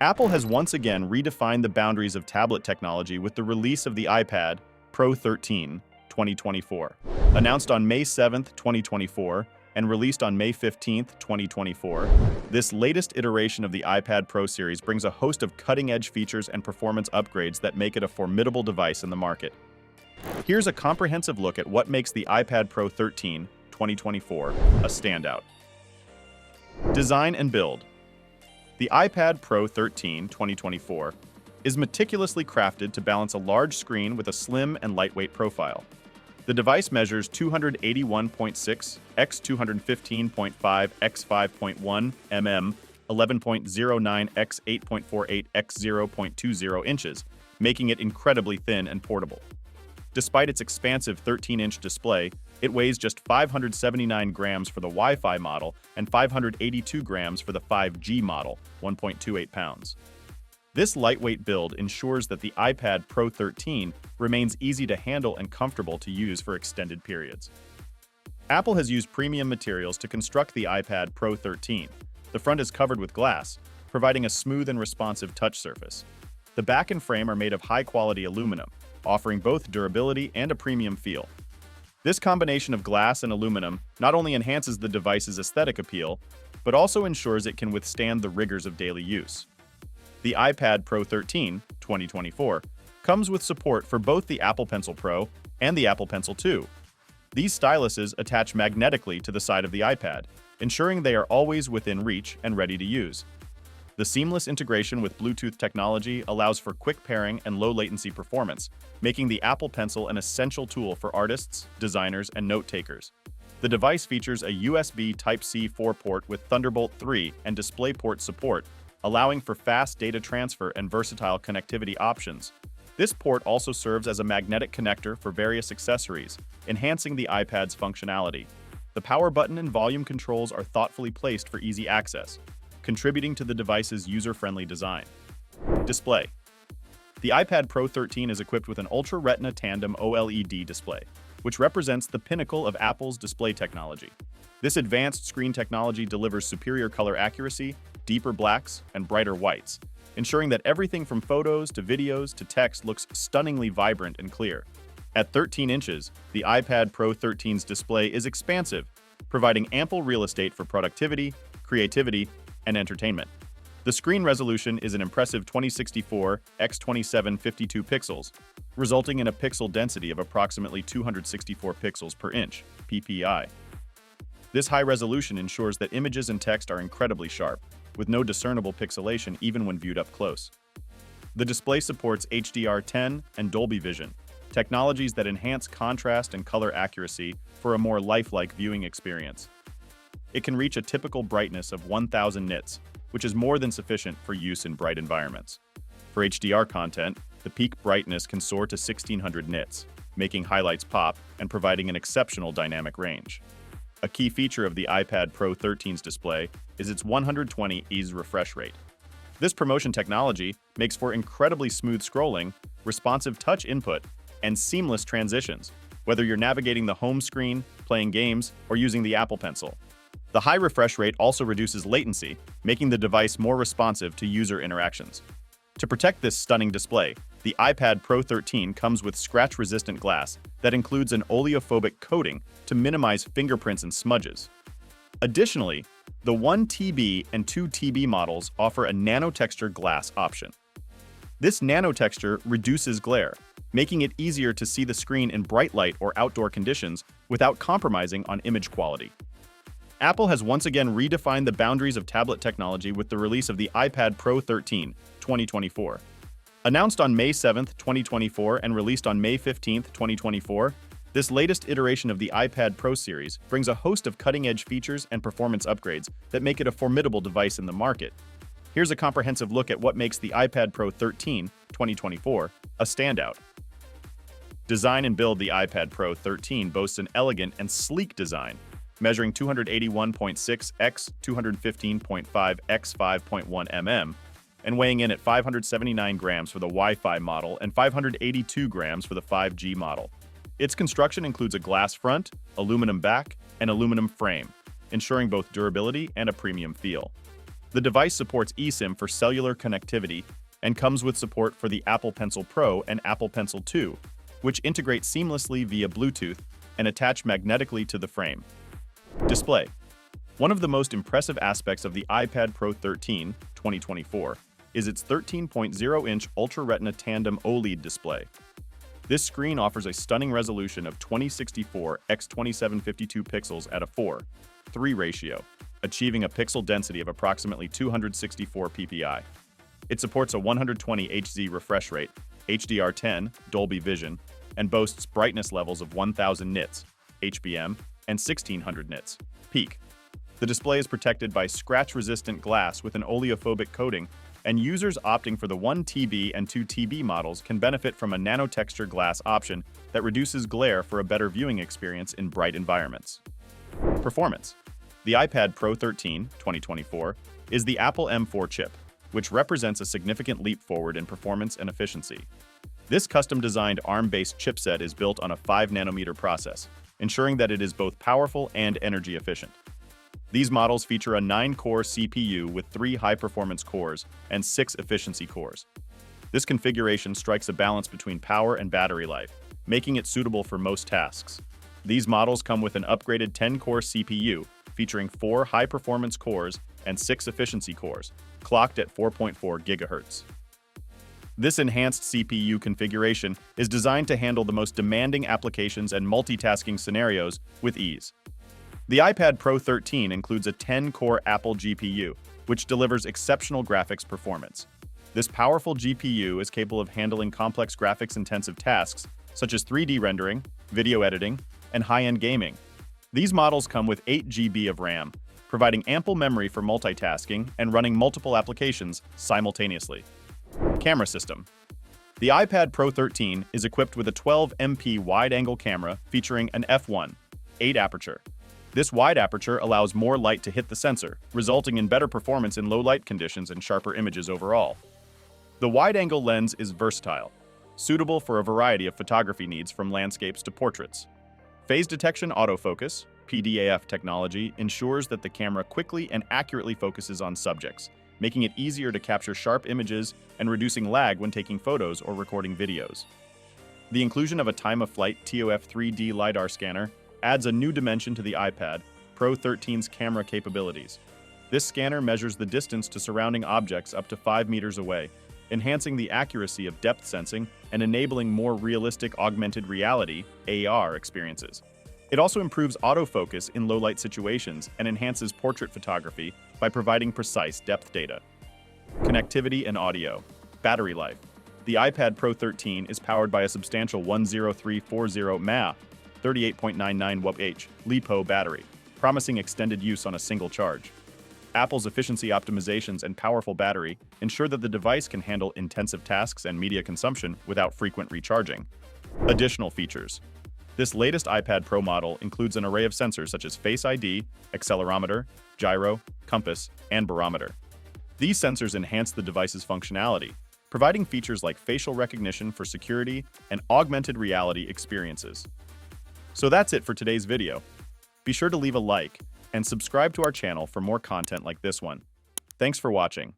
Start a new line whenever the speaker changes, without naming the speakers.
Apple has once again redefined the boundaries of tablet technology with the release of the iPad Pro 13, 2024. Announced on May 7, 2024, and released on May 15, 2024, this latest iteration of the iPad Pro series brings a host of cutting-edge features and performance upgrades that make it a formidable device in the market. Here's a comprehensive look at what makes the iPad Pro 13, 2024 a standout. Design and build. The iPad Pro 13, 2024 is meticulously crafted to balance a large screen with a slim and lightweight profile. The device measures 281.6 x 215.5 x 5.1 mm, 11.09 x 8.48 x 0.20 inches, making it incredibly thin and portable. Despite its expansive 13-inch display, it weighs just 579 grams for the Wi-Fi model and 582 grams for the 5G model, 1.28 pounds. This lightweight build ensures that the iPad Pro 13 remains easy to handle and comfortable to use for extended periods. Apple has used premium materials to construct the iPad Pro 13. The front is covered with glass, providing a smooth and responsive touch surface. The back and frame are made of high-quality aluminum, offering both durability and a premium feel. This combination of glass and aluminum not only enhances the device's aesthetic appeal, but also ensures it can withstand the rigors of daily use. The iPad Pro 13, 2024, comes with support for both the Apple Pencil Pro and the Apple Pencil 2. These styluses attach magnetically to the side of the iPad, ensuring they are always within reach and ready to use. The seamless integration with Bluetooth technology allows for quick pairing and low-latency performance, making the Apple Pencil an essential tool for artists, designers, and note-takers. The device features a USB Type-C 4 port with Thunderbolt 3 and DisplayPort support, allowing for fast data transfer and versatile connectivity options. This port also serves as a magnetic connector for various accessories, enhancing the iPad's functionality. The power button and volume controls are thoughtfully placed for easy access, contributing to the device's user-friendly design. Display. The iPad Pro 13 is equipped with an Ultra Retina Tandem OLED display, which represents the pinnacle of Apple's display technology. This advanced screen technology delivers superior color accuracy, deeper blacks, and brighter whites, ensuring that everything from photos to videos to text looks stunningly vibrant and clear. At 13 inches, the iPad Pro 13's display is expansive, providing ample real estate for productivity, creativity, and entertainment. The screen resolution is an impressive 2064 x 2752 pixels, resulting in a pixel density of approximately 264 pixels per inch, PPI. This high resolution ensures that images and text are incredibly sharp, with no discernible pixelation even when viewed up close. The display supports HDR10 and Dolby Vision, technologies that enhance contrast and color accuracy for a more lifelike viewing experience. It can reach a typical brightness of 1000 nits, which is more than sufficient for use in bright environments. For HDR content, the peak brightness can soar to 1600 nits, making highlights pop and providing an exceptional dynamic range. A key feature of the iPad Pro 13's display is its 120 Hz refresh rate. This promotion technology makes for incredibly smooth scrolling, responsive touch input, and seamless transitions, whether you're navigating the home screen, playing games, or using the Apple Pencil. The high refresh rate also reduces latency, making the device more responsive to user interactions. To protect this stunning display, the iPad Pro 13 comes with scratch-resistant glass that includes an oleophobic coating to minimize fingerprints and smudges. Additionally, the 1TB and 2TB models offer a nanotexture glass option. This nanotexture reduces glare, making it easier to see the screen in bright light or outdoor conditions without compromising on image quality. Apple has once again redefined the boundaries of tablet technology with the release of the iPad Pro 13, 2024. Announced on May 7, 2024 and released on May 15, 2024, this latest iteration of the iPad Pro series brings a host of cutting-edge features and performance upgrades that make it a formidable device in the market. Here's a comprehensive look at what makes the iPad Pro 13, 2024 a standout. Design and build. The iPad Pro 13 boasts an elegant and sleek design, measuring 281.6 x 215.5 x 5.1 mm, and weighing in at 579 grams for the Wi-Fi model and 582 grams for the 5G model. Its construction includes a glass front, aluminum back, and aluminum frame, ensuring both durability and a premium feel. The device supports eSIM for cellular connectivity and comes with support for the Apple Pencil Pro and Apple Pencil 2, which integrate seamlessly via Bluetooth and attach magnetically to the frame. Display. One of the most impressive aspects of the iPad Pro 13, 2024, is its 13.0-inch Ultra Retina tandem OLED display. This screen offers a stunning resolution of 2064 x 2752 pixels at a 4:3 ratio, achieving a pixel density of approximately 264 ppi. It supports a 120 Hz refresh rate, HDR10, Dolby Vision, and boasts brightness levels of 1000 nits, HBM, and 1600 nits, peak. The display is protected by scratch-resistant glass with an oleophobic coating, and users opting for the 1TB and 2TB models can benefit from a nanotexture glass option that reduces glare for a better viewing experience in bright environments. Performance. The iPad Pro 13, 2024, is the Apple M4 chip, which represents a significant leap forward in performance and efficiency. This custom-designed ARM-based chipset is built on a 5-nanometer process, ensuring that it is both powerful and energy efficient. These models feature a 9-core CPU with 3 high-performance cores and 6 efficiency cores. This configuration strikes a balance between power and battery life, making it suitable for most tasks. These models come with an upgraded 10-core CPU, featuring 4 high-performance cores and 6 efficiency cores, clocked at 4.4 GHz. This enhanced CPU configuration is designed to handle the most demanding applications and multitasking scenarios with ease. The iPad Pro 13 includes a 10-core Apple GPU, which delivers exceptional graphics performance. This powerful GPU is capable of handling complex graphics-intensive tasks, such as 3D rendering, video editing, and high-end gaming. These models come with 8 GB of RAM, providing ample memory for multitasking and running multiple applications simultaneously. Camera system. The iPad Pro 13 is equipped with a 12MP wide-angle camera featuring an f1.8 aperture. This wide aperture allows more light to hit the sensor, resulting in better performance in low light conditions and sharper images overall. The wide-angle lens is versatile, suitable for a variety of photography needs from landscapes to portraits. Phase detection autofocus, PDAF technology, ensures that the camera quickly and accurately focuses on subjects, making it easier to capture sharp images and reducing lag when taking photos or recording videos. The inclusion of a time-of-flight TOF 3D LiDAR scanner adds a new dimension to the iPad Pro 13's camera capabilities. This scanner measures the distance to surrounding objects up to 5 meters away, enhancing the accuracy of depth sensing and enabling more realistic augmented reality (AR) experiences. It also improves autofocus in low-light situations and enhances portrait photography by providing precise depth data. Connectivity and audio. Battery life. The iPad Pro 13 is powered by a substantial 10340 mAh 38.99 Wh LiPo battery, promising extended use on a single charge. Apple's efficiency optimizations and powerful battery ensure that the device can handle intensive tasks and media consumption without frequent recharging. Additional features. This latest iPad Pro model includes an array of sensors such as Face ID, accelerometer, gyro, compass, and barometer. These sensors enhance the device's functionality, providing features like facial recognition for security and augmented reality experiences. So that's it for today's video. Be sure to leave a like and subscribe to our channel for more content like this one. Thanks for watching.